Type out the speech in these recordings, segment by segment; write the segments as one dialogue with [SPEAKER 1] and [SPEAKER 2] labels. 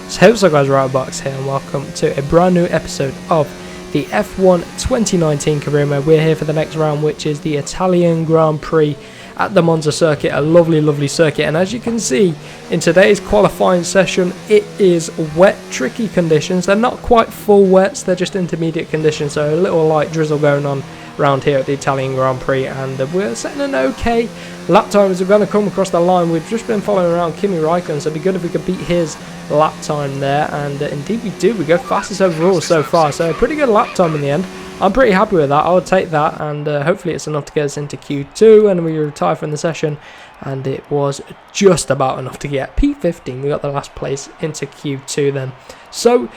[SPEAKER 1] So what's up guys, Riotbox here and welcome to a brand new episode of the F1 2019 Career Mode. We're here for the next round, which is the Italian Grand Prix at the Monza circuit, a lovely circuit. And as you can see in today's qualifying session, it is wet, tricky conditions. They're not quite full wets, they're just intermediate conditions, so a little light drizzle going on around here at the Italian Grand Prix, and we're setting an okay lap time as we're going to come across the line. We've just been following around Kimi Raikkonen, so it'd be good if we could beat his lap time there, and indeed we do. We go fastest overall so far, so a pretty good lap time in the end. I'm pretty happy with that. I'll take that, and hopefully it's enough to get us into Q2 and we retire from the session. And it was just about enough to get P15. We got the last place into Q2 then. So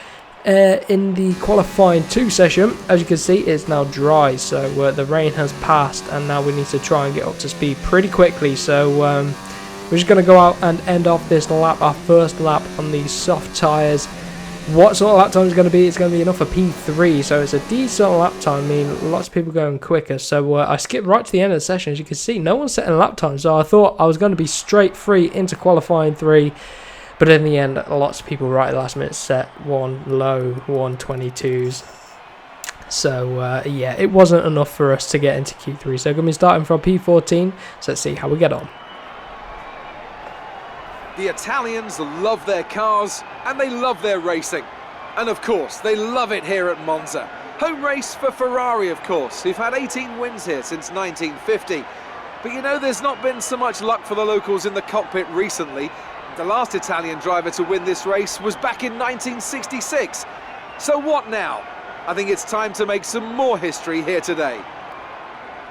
[SPEAKER 1] in the qualifying 2 session, as you can see, it's now dry, so the rain has passed, and now we need to try and get up to speed pretty quickly. So we're just going to go out and end off this lap, our first lap on these soft tyres. What sort of lap time is going to be? It's going to be enough for P3, so it's a decent lap time. I mean, lots of people going quicker. So I skipped right to the end of the session. As you can see, no one's setting lap time, so I thought I was going to be straight free into qualifying 3. But in the end, lots of people right at the last minute set one low 122s. So yeah, it wasn't enough for us to get into Q3. So we're going to be starting from P14. So let's see how we get on.
[SPEAKER 2] The Italians love their cars and they love their racing. And of course, they love it here at Monza. Home race for Ferrari, of course, who've had 18 wins here since 1950. But you know, there's not been so much luck for the locals in the cockpit recently. The last Italian driver to win this race was back in 1966. So what now? I think it's time to make some more history here today.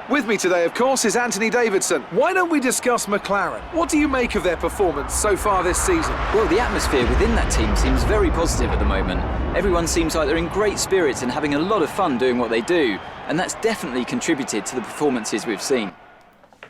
[SPEAKER 2] With me today, of course, is Anthony Davidson. Why don't we discuss McLaren? What do you make of their performance so far this season?
[SPEAKER 3] Well, the atmosphere within that team seems very positive at the moment. Everyone seems like they're in great spirits and having a lot of fun doing what they do, and that's definitely contributed to the performances we've seen.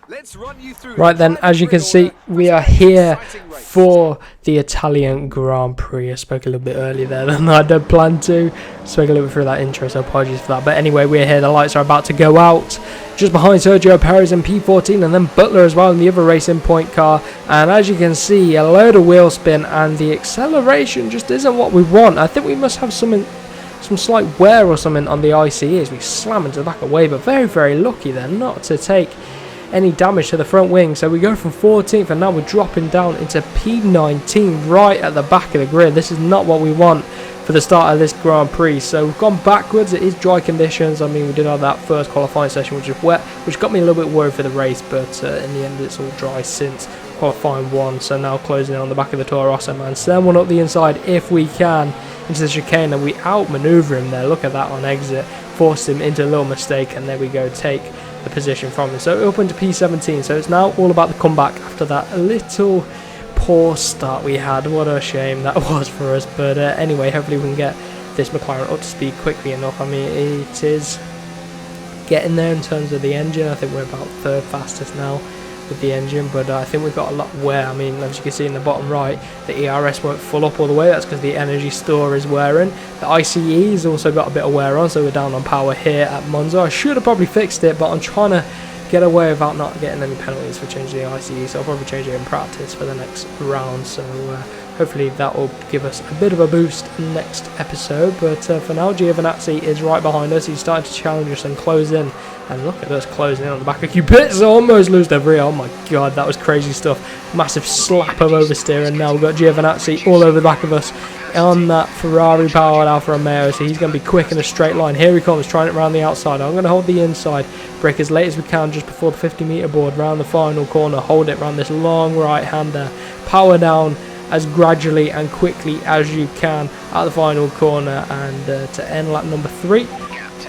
[SPEAKER 2] Let's run you through.
[SPEAKER 1] Right then, as you can see, we are here for the Italian Grand Prix. I spoke a little bit earlier there than I had planned to. Spoke a little bit through that intro, so apologies for that. But anyway, we're here. The lights are about to go out. Just behind Sergio Perez in P14, and then Butler as well in the other Racing Point car. And as you can see, a load of wheel spin, and the acceleration just isn't what we want. I think we must have some slight wear or something on the ICE as we slam into the back away. But very lucky then not to take any damage to the front wing. So we go from 14th, and now we're dropping down into P19 right at the back of the grid. This is not what we want for the start of this Grand Prix. So we've gone backwards. It is dry conditions. I mean, we did have that first qualifying session which was wet, which got me a little bit worried for the race, but in the end it's all dry since qualifying 1. So now closing in on the back of the Toro Rosso, man. Send one up the inside if we can into the chicane, and we outmaneuver him there. Look at that on exit, forced him into a little mistake, and there we go, take the position from him. So up into P17, so it's now all about the comeback after that little poor start we had. What a shame that was for us, but anyway, hopefully we can get this McLaren up to speed quickly enough. I mean, it is getting there in terms of the engine. I think we're about 3rd fastest now with the engine, but I think we've got a lot of wear. I mean, as you can see in the bottom right, the ERS won't full up all the way. That's because the energy store is wearing. The ICE's also got a bit of wear on, so we're down on power here at Monza. I should have probably fixed it, but I'm trying to get away without not getting any penalties for changing the ICE, so I'll probably change it in practice for the next round. So hopefully that will give us a bit of a boost next episode. But for now, Giovinazzi is right behind us. He's starting to challenge us and close in. And look at us closing in on the back of Kubica. Almost lose their rear. Oh my god, that was crazy stuff. Massive slap of oversteer, and now we've got Giovinazzi all over the back of us on that Ferrari powered Alfa Romeo. So he's going to be quick in a straight line. Here he comes, trying it around the outside. I'm going to hold the inside, brake as late as we can just before the 50-meter board, round the final corner, hold it around this long right hander, power down as gradually and quickly as you can at the final corner, and to end lap number 3.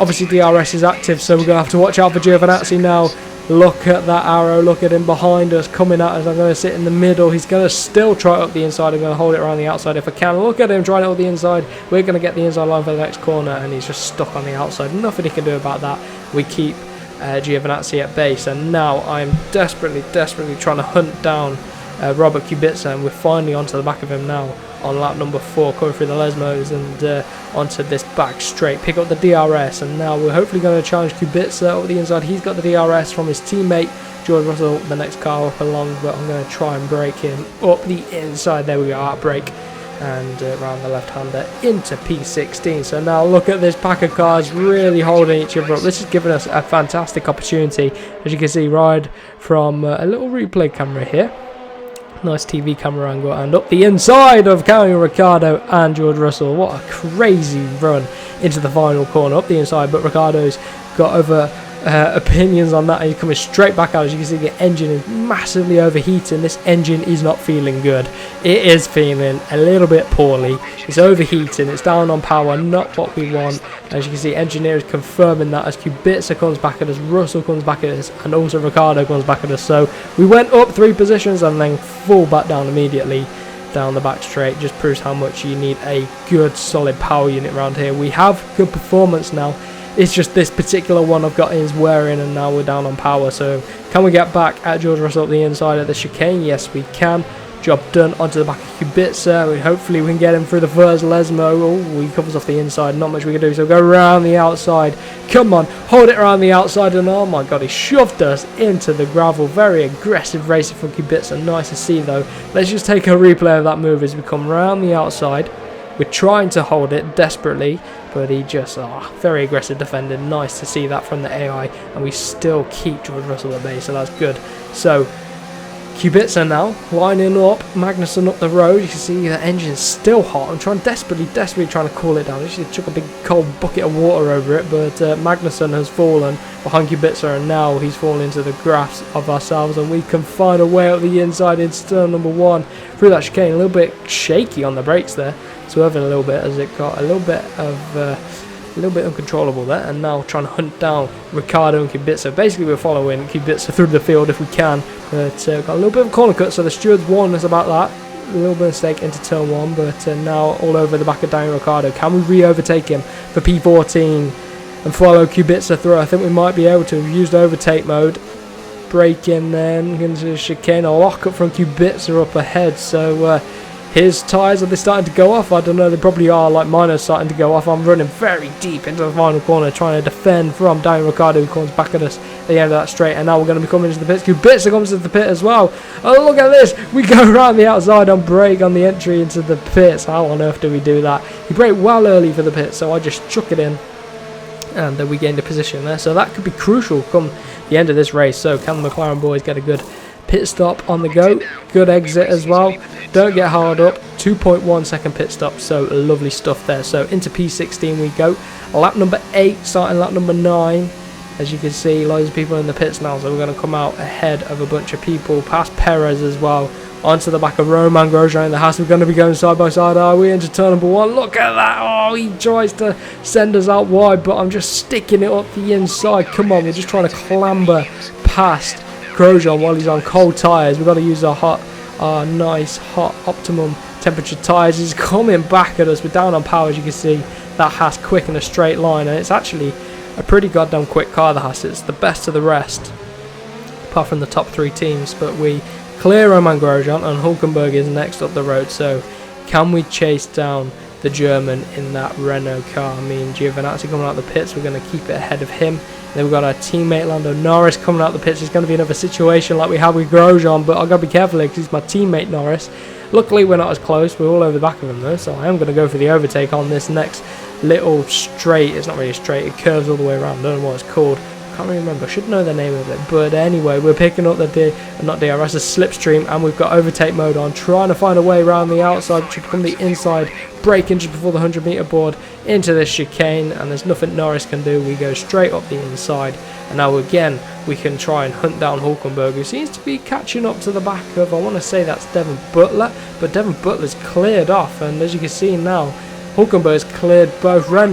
[SPEAKER 1] Obviously DRS is active, so we're going to have to watch out for Giovinazzi now. Look at that arrow, look at him behind us, coming at us. I'm going to sit in the middle. He's going to still try up the inside. I'm going to hold it around the outside if I can. Look at him trying it up the inside. We're going to get the inside line for the next corner, and he's just stuck on the outside. Nothing he can do about that. We keep Giovinazzi at base, and now I'm desperately trying to hunt down Robert Kubica, and we're finally onto the back of him now on lap number 4, coming through the Lesmos and onto this back straight, pick up the DRS, and now we're hopefully going to challenge Kubica over the inside. He's got the DRS from his teammate George Russell, the next car up along, but I'm going to try and brake him up the inside. There we go, out brake and around the left-hander into P16. So now look at this pack of cars really holding each other up. This has given us a fantastic opportunity, as you can see, right from a little replay camera here. Nice TV camera angle, and up the inside of Daniel Ricciardo and George Russell. What a crazy run into the final corner up the inside, but Ricciardo's got over opinions on that, and he's coming straight back out. As you can see, the engine is massively overheating. This engine is not feeling good. It is feeling a little bit poorly. It's overheating, it's down on power, not what we want. As you can see, engineer is confirming that as Kubica comes back at us, Russell comes back at us, and also Ricciardo comes back at us. So we went up 3 positions and then fall back down immediately down the back straight. Just proves how much you need a good solid power unit around here. We have good performance now. It's just this particular one I've got is wearing, and now we're down on power. So can we get back at George Russell at the inside of the chicane? Yes, we can. Job done onto the back of Kubica. Hopefully we can get him through the first Lesmo. Oh, he comes off the inside. Not much we can do. So go around the outside. Come on, hold it around the outside. And oh my god, he shoved us into the gravel. Very aggressive racing from Kubica. Nice to see though. Let's just take a replay of that move as we come around the outside. We're trying to hold it desperately, but he just, very aggressive defending. Nice to see that from the AI, and we still keep George Russell at bay, so that's good. So, Kubica now, lining up, Magnussen up the road. You can see the engine's still hot. I'm trying desperately trying to cool it down. I should chuck a big cold bucket of water over it, but Magnussen has fallen behind Kubica, and now he's fallen into the grasp of ourselves, and we can find a way up the inside into turn number 1 through that chicane. A little bit shaky on the brakes there, swerving a little bit as it got a little bit uncontrollable there, and now trying to hunt down Ricciardo and Kubica. Basically we're following Kubica through the field if we can, but got a little bit of corner cut, so the stewards warned us about that. A little bit of mistake into turn 1, but now all over the back of Daniel Ricciardo. Can we re-overtake him for P14 and follow Kubica through? I think we might be able to. We've used overtake mode, brake in then into the chicane, a lock up from Kubica up ahead. So his tyres, are they starting to go off? I don't know, they probably are. Like mine are starting to go off. I'm running very deep into the final corner trying to defend from Daniel Ricciardo, who comes back at us at the end of that straight, and now we're going to be coming into the pits. Kubica comes to the pit as well. Oh, look at this, we go around the outside on brake on the entry into the pits. How on earth do we do that? He braked well early for the pit, so I just chuck it in, and we gained a position there. So that could be crucial come the end of this race. So can the McLaren boys get a good pit stop on the go? Good exit as well, don't get hard up. 2.1 second pit stop, so lovely stuff there. So into P16 we go, lap number 8 starting lap number 9. As you can see, loads of people in the pits now, so we're going to come out ahead of a bunch of people, past Perez as well, onto the back of Romain Grosjean in the house. We're going to be going side by side, are we, into turn number 1. Look at that. Oh, he tries to send us out wide, but I'm just sticking it up the inside. Come on, we're just trying to clamber past Grosjean while he's on cold tyres. We've got to use our nice hot optimum temperature tyres. He's coming back at us. We're down on power, as you can see. That Haas quick in a straight line, and it's actually a pretty goddamn quick car, the Haas. It's the best of the rest, apart from the top 3 teams. But we clear Romain Grosjean, and Hulkenberg is next up the road. So can we chase down the German in that Renault car? I mean, Giovinazzi coming out of the pits, we're going to keep it ahead of him. Then we've got our teammate Lando Norris coming out the pits. It's going to be another situation like we had with Grosjean, but I've got to be careful because he's my teammate Norris. Luckily we're not as close, we're all over the back of him though, so I am going to go for the overtake on this next little straight. It's not really straight, it curves all the way around. I don't know what it's called, I can't really remember, I should know the name of it. But anyway, we're picking up the DRS, a slipstream, and we've got overtake mode on, trying to find a way around the outside to become the inside, braking just before the 100 metre board into this chicane, and there's nothing Norris can do. We go straight up the inside, and now again we can try and hunt down Hulkenberg, who seems to be catching up to the back of, I want to say that's Devon Butler, but Devon Butler's cleared off, and as you can see now, Hulkenberg's cleared both Red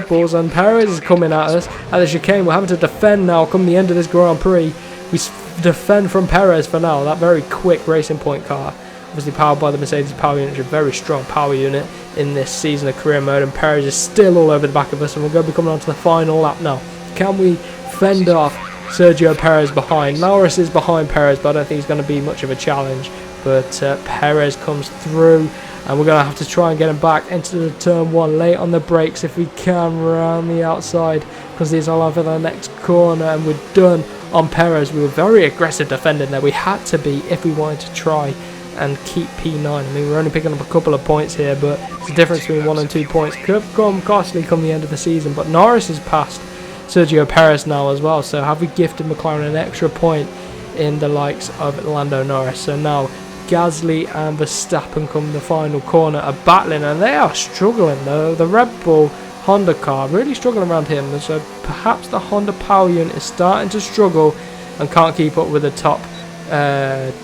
[SPEAKER 1] Bulls, and Perez is coming at us at the chicane. We're having to defend now come the end of this Grand Prix. We defend from Perez for now, that very quick Racing Point car. Obviously powered by the Mercedes power unit, which is a very strong power unit in this season of career mode, and Perez is still all over the back of us, and we're going to be coming on to the final lap now. Can we fend off Sergio Perez behind? Norris is behind Perez, but I don't think he's going to be much of a challenge. But Perez comes through, and we're going to have to try and get him back into the turn 1, late on the brakes if we can, around the outside, because he's all over the next corner, and we're done on Perez. We were very aggressive defending there. We had to be if we wanted to try and keep P9. I mean, we're only picking up a couple of points here, but the difference between 1 and 2 points could come costly come the end of the season. But Norris has passed Sergio Perez now as well, so have we gifted McLaren an extra point in the likes of Lando Norris? So now Gasly and Verstappen come the final corner, are battling, and they are struggling though. The Red Bull Honda car really struggling around here, and so perhaps the Honda power unit is starting to struggle and can't keep up with the top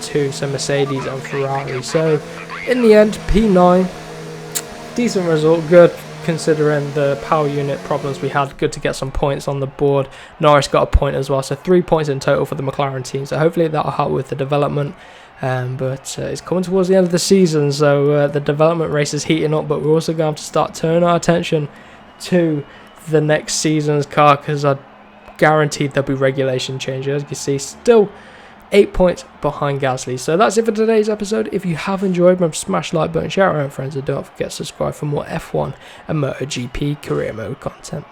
[SPEAKER 1] two, so Mercedes and Ferrari. So in the end, P9, decent result, good considering the power unit problems we had. Good to get some points on the board. Norris got a point as well, so 3 points in total for the McLaren team, so hopefully that'll help with the development. But it's coming towards the end of the season, so the development race is heating up, but we're also going to have to start turning our attention to the next season's car, because I guaranteed there'll be regulation changes. As you can see, still 8 points behind Gasly. So that's it for today's episode. If you have enjoyed, remember to smash the like button, share it around friends, and don't forget to subscribe for more F1 and MotoGP career mode content.